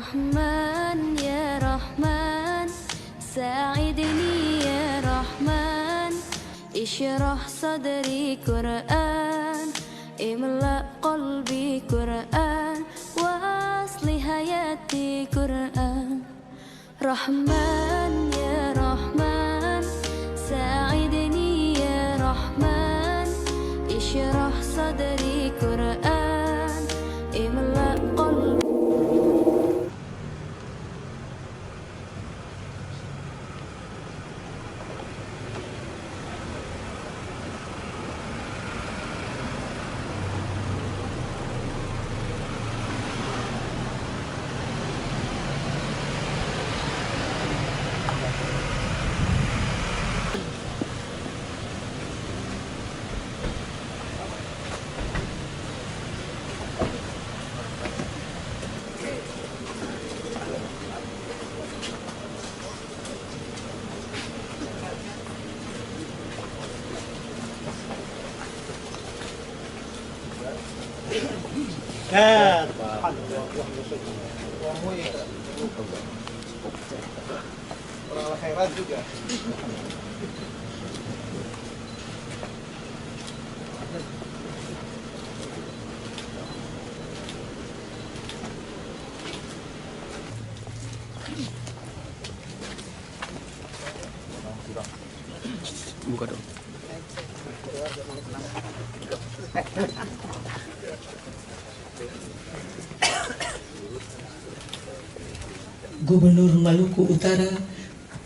رحمن يا رحمن ساعدني يا رحمن اشرح صدري قرآن املأ قلبي قرآن واصلح حياتي قرآن رحمن يا رحمن ساعدني يا رحمن اشرح صدري قرآن املأ قلبي. Orang khairat juga. Buka dong. Gubernur Maluku Utara,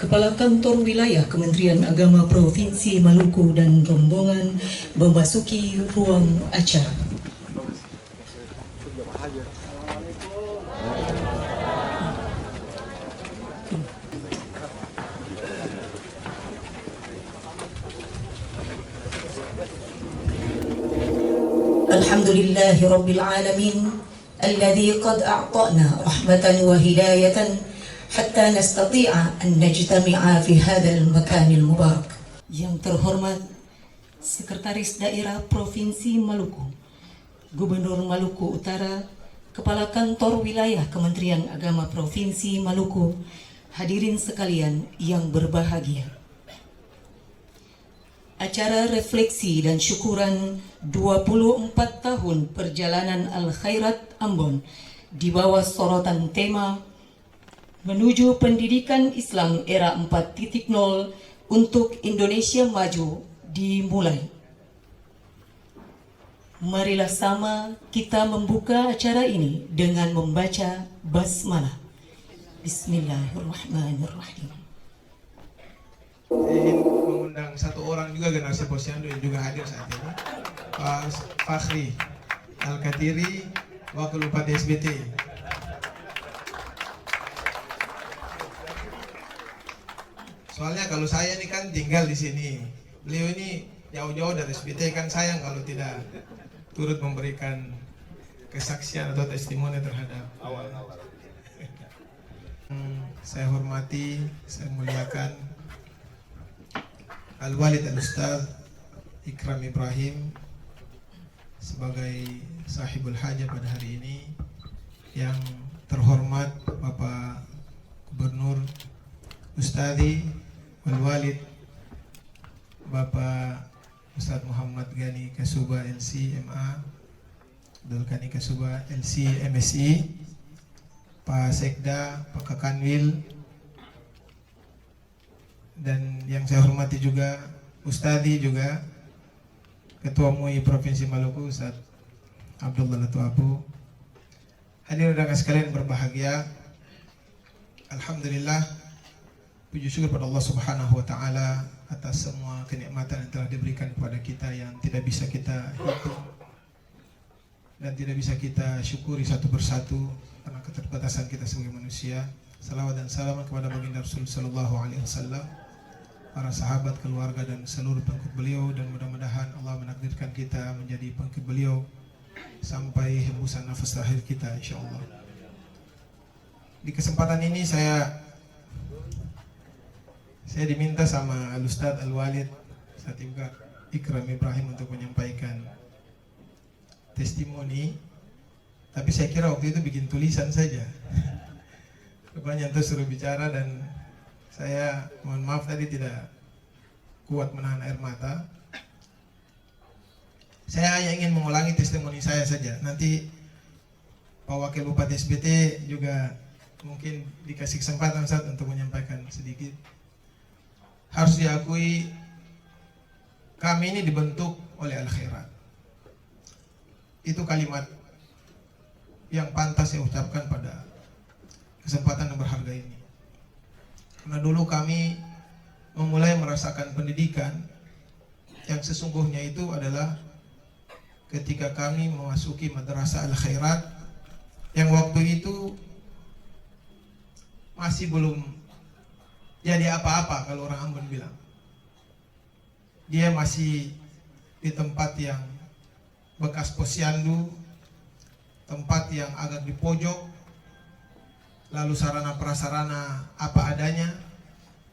Kepala Kantor Wilayah Kementerian Agama Provinsi Maluku dan rombongan memasuki ruang acara. Alhamdulillahi Rabbil Alamin alladhi qad a'ta'na rahmatan wa hidayatan hatta nastati'a an najtami'a fi hadzal makanil mubarak. Yang terhormat Sekretaris Daerah Provinsi Maluku, Gubernur Maluku Utara, Kepala Kantor Wilayah Kementerian Agama Provinsi Maluku, hadirin sekalian yang berbahagia. Acara refleksi dan syukuran 24 tahun perjalanan Al-Khairat Ambon di bawah sorotan tema menuju pendidikan Islam era 4.0 untuk Indonesia maju dimulai. Marilah sama kita membuka acara ini dengan membaca basmalah. Bismillahirrahmanirrahim. Ingin mengundang satu orang juga generasi posyandu yang juga hadir saat ini, Pak Fakhri Al-Katiri, Wakil Bupati SBT. Soalnya kalau saya ini kan tinggal di sini, beliau ini jauh-jauh dari SBT, kan sayang kalau tidak turut memberikan kesaksian atau testimoni terhadap awal-awal. Saya hormati, saya muliakan Al-Walid Al-Ustaz Ikram Ibrahim sebagai sahibul hajah pada hari ini. Yang terhormat Bapak Gubernur Ustadzi Al-Walid Bapak Ustaz Muhammad Gani Kasuba LC MA, Abdul Ghani Kasuba LC MSI, Pak Sekda, Pak Kakanwil, dan yang saya hormati juga Ustadzi juga Ketua MUI Provinsi Maluku Ustaz Abdullah Latuabu. Hadirin undangan sekalian berbahagia, alhamdulillah, puji syukur pada Allah Subhanahu wa taala atas semua kenikmatan yang telah diberikan kepada kita yang tidak bisa kita hitung dan tidak bisa kita syukuri satu persatu karena keterbatasan kita sebagai manusia. Salawat dan salam kepada baginda Rasul sallallahu alaihi wasallam, para sahabat, keluarga dan seluruh pengikut beliau, dan mudah-mudahan Allah menakdirkan kita menjadi pengikut beliau sampai hembusan nafas terakhir kita insyaallah. Di kesempatan ini saya diminta sama Al-Ustaz Al-Walid Ustaz Ikram Ibrahim untuk menyampaikan testimoni, tapi saya kira waktu itu bikin tulisan saja. rupanya itu suruh bicara dan saya mohon maaf tadi tidak kuat menahan air mata. Saya hanya ingin mengulangi testimoni saya saja. Nanti Pak Wakil Bupati SBT juga mungkin dikasih kesempatan Ustaz untuk menyampaikan sedikit. Harus diakui kami ini dibentuk oleh Al-Khairat. Itu kalimat yang pantas saya ucapkan pada kesempatan yang berharga ini. Karena dulu kami memulai merasakan pendidikan yang sesungguhnya itu adalah ketika kami memasuki Madrasah Al-Khairat yang waktu itu masih belum jadi apa-apa kalau orang Ambon bilang. Dia masih di tempat yang bekas posyandu, tempat yang agak di pojok, lalu sarana prasarana apa adanya,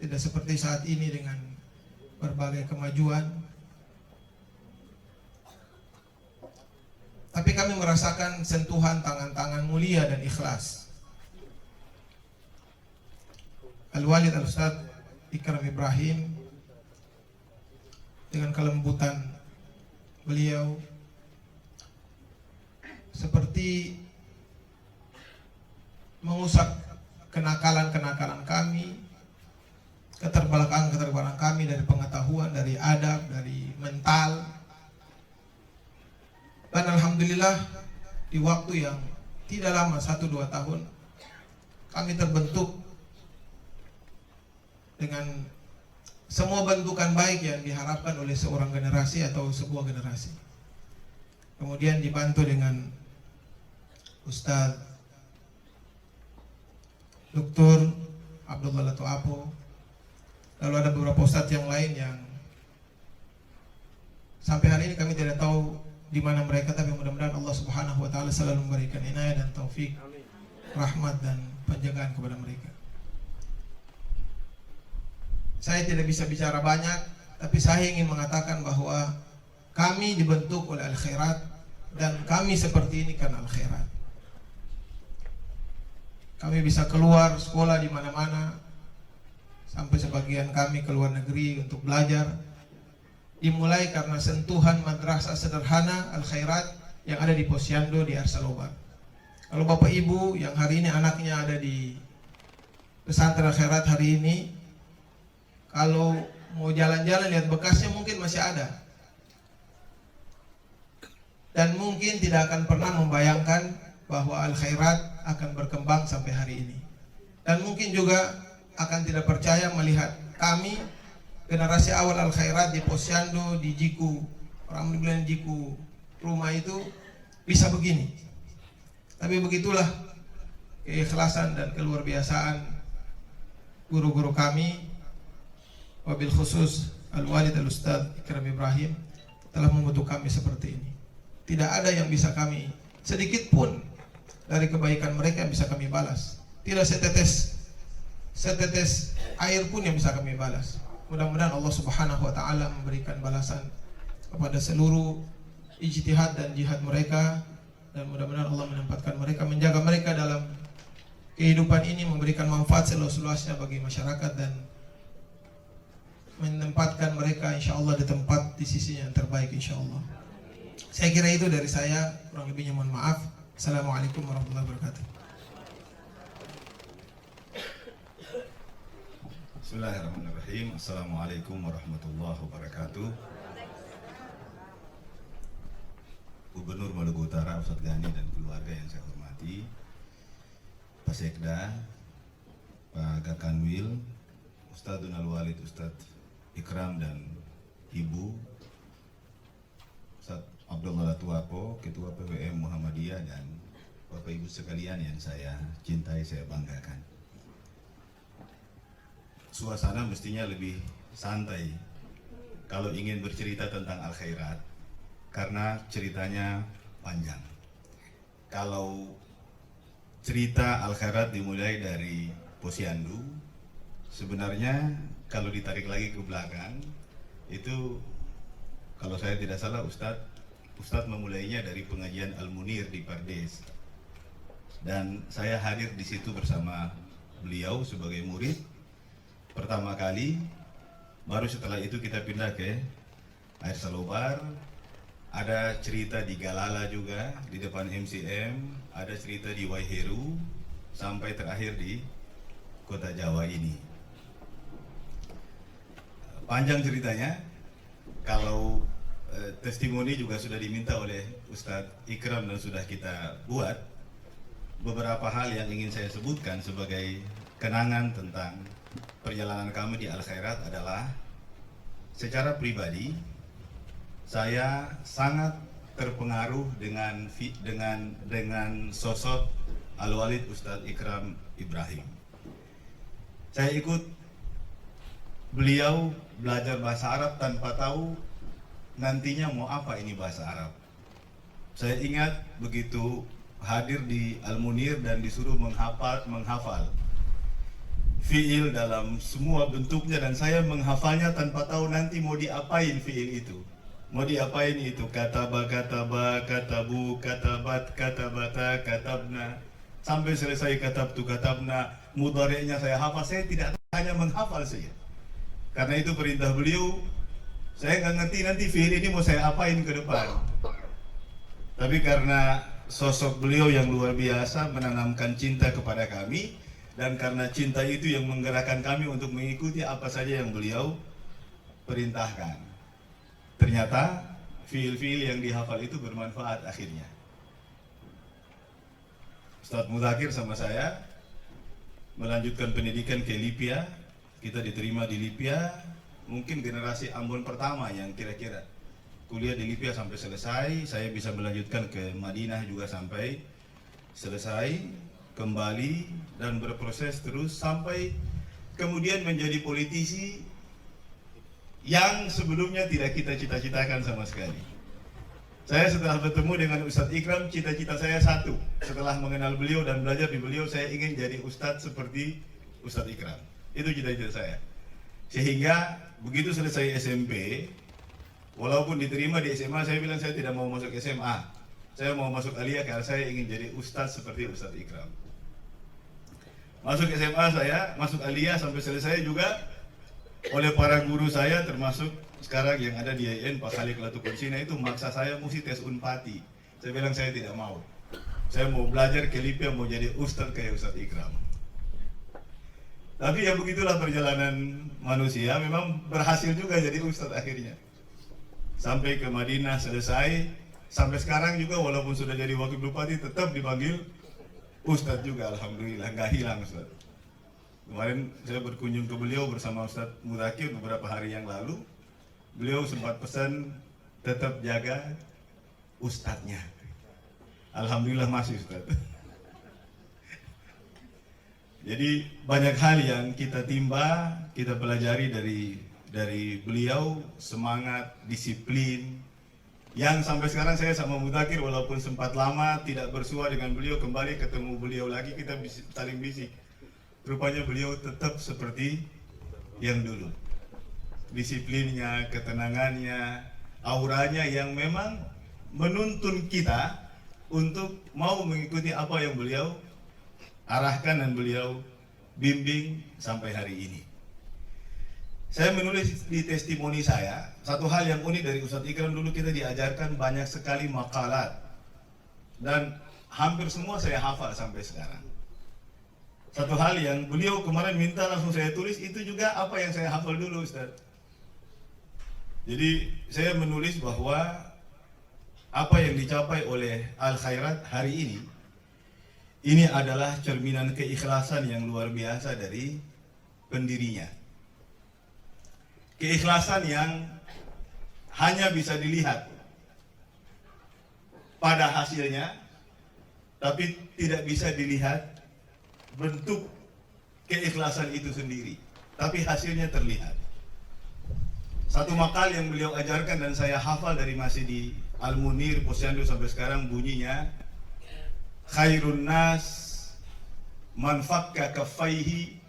tidak seperti saat ini dengan berbagai kemajuan. Tapi kami merasakan sentuhan tangan-tangan mulia dan ikhlas Al-Walid Al-Ustadz Ikram Ibrahim dengan kelembutan beliau, seperti mengusap kenakalan-kenakalan kami, keterbelakangan kami dari pengetahuan, dari adab, dari mental. Dan alhamdulillah di waktu yang tidak lama, 1-2 tahun, kami terbentuk dengan semua bentukan baik yang diharapkan oleh seorang generasi atau sebuah generasi. Kemudian dibantu dengan Ustadz Dr. Abdullah Latuapo. Lalu ada beberapa ustadz yang lain yang sampai hari ini kami tidak tahu di mana mereka, tapi mudah-mudahan Allah Subhanahu wa taala selalu memberikan inayah dan taufik, rahmat dan penjagaan kepada mereka. Saya tidak bisa bicara banyak, tapi saya ingin mengatakan bahwa kami dibentuk oleh Al-Khairat dan kami seperti ini karena Al-Khairat. Kami bisa keluar sekolah di mana-mana, sampai sebagian kami keluar negeri untuk belajar. Dimulai karena sentuhan madrasah sederhana Al-Khairat yang ada di Posyandu di Arsaloba. Kalau Bapak Ibu yang hari ini anaknya ada di pesantren Al-Khairat hari ini, kalau mau jalan-jalan lihat bekasnya mungkin masih ada. Dan mungkin tidak akan pernah membayangkan bahwa Al-Khairat akan berkembang sampai hari ini. Dan mungkin juga akan tidak percaya melihat kami generasi awal Al-Khairat di Posyandu, di Jiku, orang bilang Jiku rumah itu bisa begini. Tapi begitulah keikhlasan dan keluar biasaan guru-guru kami, wabil khusus Al-Walid Al-Ustadz Ikram Ibrahim telah membentuk kami seperti ini. Tidak ada yang bisa kami sedikit pun dari kebaikan mereka yang bisa kami balas. Tidak setetes air pun yang bisa kami balas. Mudah-mudahan Allah Subhanahu wa taala memberikan balasan kepada seluruh ijtihad dan jihad mereka, dan mudah-mudahan Allah menempatkan mereka, menjaga mereka dalam kehidupan ini, memberikan manfaat seluas-luasnya bagi masyarakat dan menempatkan mereka insyaallah di tempat di sisinya yang terbaik insyaallah. Saya kira itu dari saya, kurang lebihnya mohon maaf. Assalamualaikum warahmatullahi wabarakatuh. Bismillahirrahmanirrahim. Assalamualaikum warahmatullahi wabarakatuh. Gubernur Maluku Utara Ustadz Gani dan keluarga yang saya hormati, Pak Sekda, Pak Gakanwil, Ustadz Al-Walid, Ustadz Ikram dan Ibu Ustadz Abdullah Latuapo, Ketua PWM Muhammadiyah, dan Bapak Ibu sekalian yang saya cintai, saya banggakan. Suasana mestinya lebih santai kalau ingin bercerita tentang Al-Khairat, karena ceritanya panjang. Kalau cerita Al-Khairat dimulai dari Posyandu, sebenarnya kalau ditarik lagi ke belakang, itu kalau saya tidak salah Ustadz memulainya dari pengajian Al-Munir di Pardes, dan saya hadir di situ bersama beliau sebagai murid pertama kali. Baru setelah itu kita pindah ke Air Salobar. Ada cerita di Galala juga, di depan MCM. Ada cerita di Waiheru, sampai terakhir di Kota Jawa ini. Panjang ceritanya. Kalau testimoni juga sudah diminta oleh Ustadz Ikram dan sudah kita buat. Beberapa hal yang ingin saya sebutkan sebagai kenangan tentang perjalanan kami di Al Khairat adalah, secara pribadi saya sangat terpengaruh dengan sosok Al-Walid Ustadz Ikram Ibrahim. Saya ikut beliau belajar bahasa Arab tanpa tahu nantinya mau apa ini bahasa Arab. Saya ingat begitu hadir di Al-Munir dan disuruh menghafal fiil dalam semua bentuknya, dan saya menghafalnya tanpa tahu nanti mau diapain fiil itu. Mau diapain itu, kataba, katabu, katabat, katabata, katabna, sampai selesai katabtu, katabna. Mudhari'nya saya hafal, saya tidak hanya menghafal saja. Karena itu perintah beliau, saya nggak ngerti nanti fiil ini mau saya apain ke depan. Tapi karena sosok beliau yang luar biasa menanamkan cinta kepada kami, dan karena cinta itu yang menggerakkan kami untuk mengikuti apa saja yang beliau perintahkan. Ternyata fiil-fiil yang dihafal itu bermanfaat akhirnya. Ustadz Mudakir sama saya melanjutkan pendidikan ke Libya. Kita diterima di Libya, mungkin generasi Ambon pertama yang kira-kira kuliah di Libya sampai selesai. Saya bisa melanjutkan ke Madinah juga sampai selesai, kembali dan berproses terus sampai kemudian menjadi politisi yang sebelumnya tidak kita cita-citakan sama sekali. Saya setelah bertemu dengan Ustadz Ikram, cita-cita saya satu. Setelah mengenal beliau dan belajar di beliau, saya ingin jadi Ustadz seperti Ustadz Ikram. Itu cita-cita saya. Sehingga begitu selesai SMP, walaupun diterima di SMA, saya bilang saya tidak mau masuk SMA. Saya mau masuk Aliyah karena saya ingin jadi Ustadz seperti Ustadz Ikram. Masuk SMA saya, masuk Aliyah sampai selesai juga oleh para guru saya, termasuk sekarang yang ada di IAIN, Pak Khalid Latukonsina, itu maksa saya mesti tes Unpati. Saya bilang saya tidak mau. Saya mau belajar ke Libya, mau jadi Ustadz kayak Ustadz Ikram. Tapi ya begitulah perjalanan manusia, memang berhasil juga jadi Ustadz akhirnya. Sampai ke Madinah selesai, sampai sekarang juga walaupun sudah jadi wakil bupati tetap dipanggil Ustadz juga, alhamdulillah, nggak hilang Ustadz. Kemarin saya berkunjung ke beliau bersama Ustadz Mudakir beberapa hari yang lalu. Beliau sempat pesan tetap jaga Ustadznya. Alhamdulillah masih Ustadz. Jadi banyak hal yang kita timba, kita pelajari dari beliau, semangat, disiplin, yang sampai sekarang saya sama Mudakir walaupun sempat lama tidak bersua dengan beliau, kembali ketemu beliau lagi, kita saling bisik. Rupanya beliau tetap seperti yang dulu. Disiplinnya, ketenangannya, auranya yang memang menuntun kita untuk mau mengikuti apa yang beliau arahkan dan beliau bimbing sampai hari ini. Saya menulis di testimoni saya, satu hal yang unik dari Ustadz Ikram, dulu kita diajarkan banyak sekali makalat. Dan hampir semua saya hafal sampai sekarang. Satu hal yang beliau kemarin minta langsung saya tulis, itu juga apa yang saya hafal dulu Ustadz. Jadi saya menulis bahwa apa yang dicapai oleh Al Khairat hari ini adalah cerminan keikhlasan yang luar biasa dari pendirinya. Keikhlasan yang hanya bisa dilihat pada hasilnya, tapi tidak bisa dilihat bentuk keikhlasan itu sendiri, tapi hasilnya terlihat. Satu makal yang beliau ajarkan dan saya hafal dari masih di Al-Munir, Posyandu sampai sekarang, bunyinya, khairun nas man fakka kaffaihi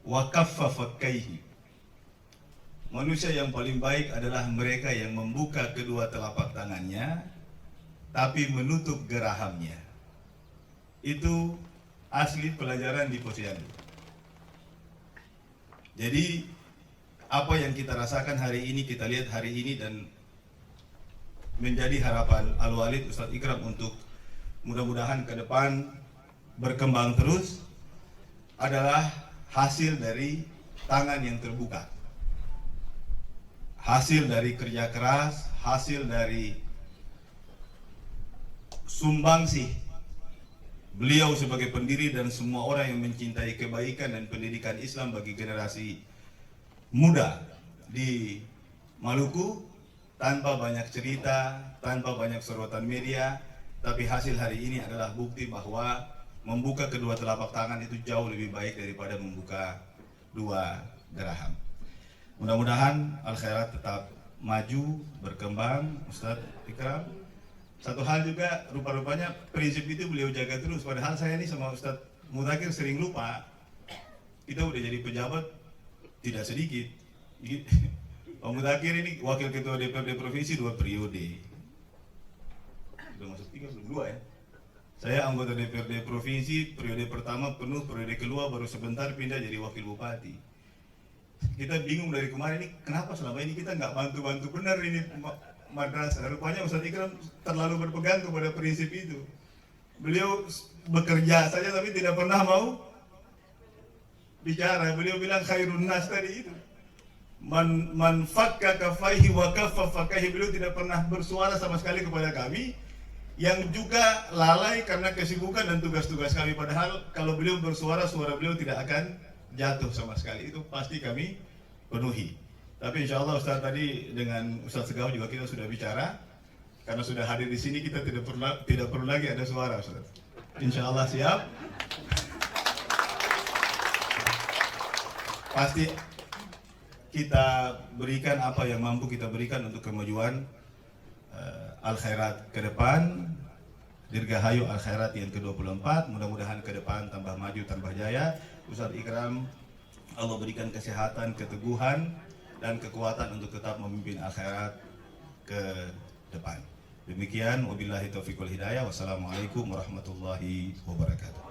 wa kaffa fakkaihi. Manusia yang paling baik adalah mereka yang membuka kedua telapak tangannya tapi menutup gerahamnya. Itu asli pelajaran di Posyandu. Jadi apa yang kita rasakan hari ini, kita lihat hari ini dan menjadi harapan Al-Walid Ustadz Ikram untuk mudah-mudahan ke depan berkembang terus adalah hasil dari tangan yang terbuka, hasil dari kerja keras, hasil dari sumbangsih beliau sebagai pendiri dan semua orang yang mencintai kebaikan dan pendidikan Islam bagi generasi muda di Maluku, tanpa banyak cerita, tanpa banyak sorotan media, tapi hasil hari ini adalah bukti bahwa membuka kedua telapak tangan itu jauh lebih baik daripada membuka dua geraham. Mudah-mudahan Al-Khairat tetap maju, berkembang, Ustadz Ikram. Satu hal juga, rupa-rupanya prinsip itu beliau jaga terus, padahal saya ini sama Ustadz Mudakir sering lupa. Kita udah jadi pejabat tidak sedikit. Pak Mudakir ini wakil ketua DPRD provinsi 2 periode. Udah masuk 3 belum 2 ya. Saya anggota DPRD provinsi, periode pertama penuh, periode kedua baru sebentar pindah jadi wakil bupati. Kita bingung dari kemarin ini, kenapa selama ini kita nggak bantu-bantu benar ini madrasah. Rupanya Ustadz Ikram terlalu berpegang kepada prinsip itu. Beliau bekerja saja tapi tidak pernah mau bicara. Beliau bilang khairun nas tadi itu. Man fakka kafaihi wa kaffa fakahi. Beliau tidak pernah bersuara sama sekali kepada kami yang juga lalai karena kesibukan dan tugas-tugas kami. Padahal kalau beliau bersuara, suara beliau tidak akan jatuh sama sekali. Itu pasti kami penuhi. Tapi insya Allah Ustaz tadi dengan Ustaz Segau juga kita sudah bicara. Karena sudah hadir di sini kita tidak perlu lagi ada suara Ustaz. Insya Allah siap. Pasti kita berikan apa yang mampu kita berikan untuk kemajuan Al-Khairat ke depan. Dirgahayu Al-Khairat yang ke-24, mudah-mudahan ke depan tambah maju, tambah jaya. Ustadz Ikram, Allah berikan kesehatan, keteguhan, dan kekuatan untuk tetap memimpin Al-Khairat ke depan. Demikian, wabillahi taufiq wal hidayah. Wassalamualaikum warahmatullahi wabarakatuh.